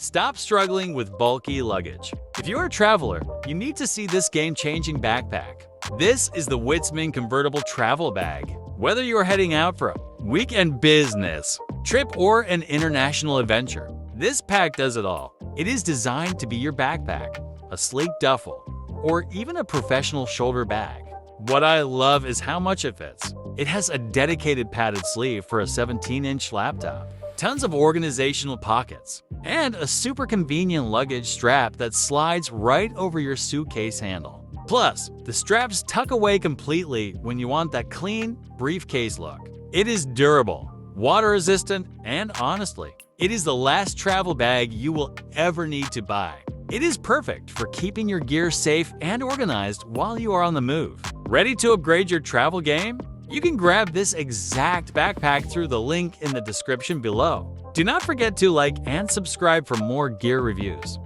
Stop struggling with bulky luggage. If you're a traveler, you need to see this game-changing backpack. This is the Witzman Convertible Travel Bag. Whether you're heading out for a weekend business trip or an international adventure, this pack does it all. It is designed to be your backpack, a sleek duffel, or even a professional shoulder bag. What I love is how much it fits. It has a dedicated padded sleeve for a 17-inch laptop, tons of organizational pockets, and a super convenient luggage strap that slides right over your suitcase handle. Plus, the straps tuck away completely when you want that clean, briefcase look. It is durable, water-resistant, and honestly, it is the last travel bag you will ever need to buy. It is perfect for keeping your gear safe and organized while you are on the move. Ready to upgrade your travel game? You can grab this exact backpack through the link in the description below. Do not forget to like and subscribe for more gear reviews.